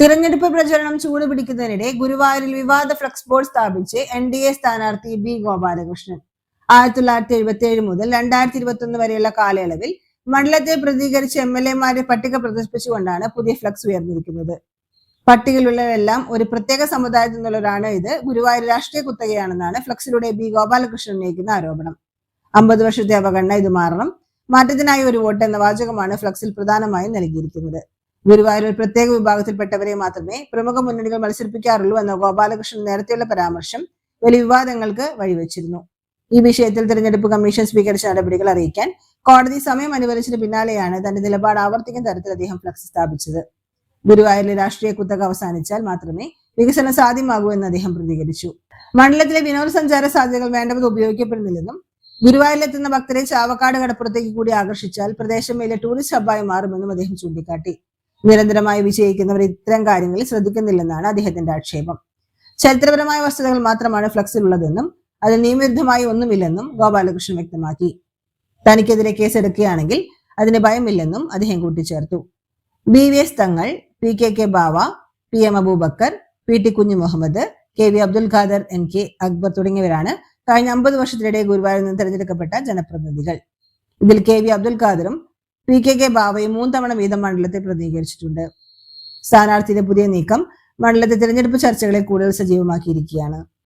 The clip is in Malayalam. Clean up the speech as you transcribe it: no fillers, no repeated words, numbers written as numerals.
തിരഞ്ഞെടുപ്പ് പ്രചരണം ചൂടുപിടിക്കുന്നതിനിടെ ഗുരുവായൂരിൽ വിവാദ ഫ്ലക്സ് ബോർഡ് സ്ഥാപിച്ച് NDA സ്ഥാനാർത്ഥി B ഗോപാലകൃഷ്ണൻ. 1977 മുതൽ 2021 വരെയുള്ള കാലയളവിൽ മണ്ഡലത്തെ പ്രതികരിച്ച MLA-മാരെ പട്ടിക പ്രദർശിപ്പിച്ചുകൊണ്ടാണ് പുതിയ ഫ്ലക്സ് ഉയർന്നിരിക്കുന്നത്. പട്ടികയിലുള്ളവരെല്ലാം ഒരു പ്രത്യേക സമുദായത്തിൽ നിന്നുള്ളവരാണ്. ഇത് ഗുരുവായൂർ രാഷ്ട്രീയ കുത്തകയാണെന്നാണ് ഫ്ലക്സിലൂടെ B ഗോപാലകൃഷ്ണൻ ഉന്നയിക്കുന്ന ആരോപണം. 50 വർഷത്തെ അവഗണന ഇത് മാറണം, മാറ്റത്തിനായി ഒരു വോട്ട് എന്ന വാചകമാണ് ഫ്ലക്സിൽ പ്രധാനമായും നൽകിയിരിക്കുന്നത്. ഗുരുവായൂർ ഒരു പ്രത്യേക വിഭാഗത്തിൽപ്പെട്ടവരെ മാത്രമേ പ്രമുഖ മുന്നണികൾ മത്സരിപ്പിക്കാറുള്ളൂ എന്ന ഗോപാലകൃഷ്ണൻ നേരത്തെയുള്ള പരാമർശം വലിയ വിവാദങ്ങൾക്ക് വഴിവെച്ചിരുന്നു. ഈ വിഷയത്തിൽ തെരഞ്ഞെടുപ്പ് കമ്മീഷൻ സ്വീകരിച്ച നടപടികൾ അറിയിക്കാൻ കോടതി സമയം അനുവദിച്ചതിന് പിന്നാലെയാണ് തന്റെ നിലപാട് ആവർത്തിക്കുന്ന തരത്തിൽ അദ്ദേഹം ഫ്ലക്സ് സ്ഥാപിച്ചത്. ഗുരുവായൂരിലെ രാഷ്ട്രീയ കുത്തക അവസാനിച്ചാൽ മാത്രമേ വികസനം സാധ്യമാകൂ എന്ന് അദ്ദേഹം പ്രതികരിച്ചു. മണ്ഡലത്തിലെ വിനോദസഞ്ചാര സാധ്യതകൾ വേണ്ടത് ഉപയോഗിക്കപ്പെടുന്നില്ലെന്നും ഗുരുവായൂരിലെത്തുന്ന ഭക്തരെ ചാവക്കാട് കടപ്പുറത്തേക്ക് കൂടി ആകർഷിച്ചാൽ പ്രദേശം വലിയ ടൂറിസ്റ്റ് ഹബ്ബായി മാറുമെന്നും അദ്ദേഹം ചൂണ്ടിക്കാട്ടി. നിരന്തരമായി വിജയിക്കുന്നവർ ഇത്തരം കാര്യങ്ങളിൽ ശ്രദ്ധിക്കുന്നില്ലെന്നാണ് അദ്ദേഹത്തിന്റെ ആക്ഷേപം. ചരിത്രപരമായ വസ്തുതകൾ മാത്രമാണ് ഫ്ലക്സിലുള്ളതെന്നും അതിൽ നിയമവിരുദ്ധമായി ഒന്നുമില്ലെന്നും ഗോപാലകൃഷ്ണൻ വ്യക്തമാക്കി. തനിക്കെതിരെ കേസെടുക്കുകയാണെങ്കിൽ അതിന് ഭയമില്ലെന്നും അദ്ദേഹം കൂട്ടിച്ചേർത്തു. BVS തങ്ങൾ, PKK ബാവ, PM അബൂബക്കർ, PT കുഞ്ഞു മുഹമ്മദ്, KV അബ്ദുൽ ഖാദർ, NK അക്ബർ തുടങ്ങിയവരാണ് കഴിഞ്ഞ 50 വർഷത്തിനിടെ ഗുരുവായൂരിൽ നിന്ന് തെരഞ്ഞെടുക്കപ്പെട്ട ജനപ്രതിനിധികൾ. ഇതിൽ KV അബ്ദുൽ ഖാദറും PKK ബാവയും 3 തവണ വീതം മണ്ഡലത്തെ പ്രതിനിധീകരിച്ചിട്ടുണ്ട്. സ്ഥാനാർത്ഥിയുടെ പുതിയ നീക്കം മണ്ഡലത്തെ തെരഞ്ഞെടുപ്പ് ചർച്ചകളെ കൂടുതൽ സജീവമാക്കിയിരിക്കുകയാണ്.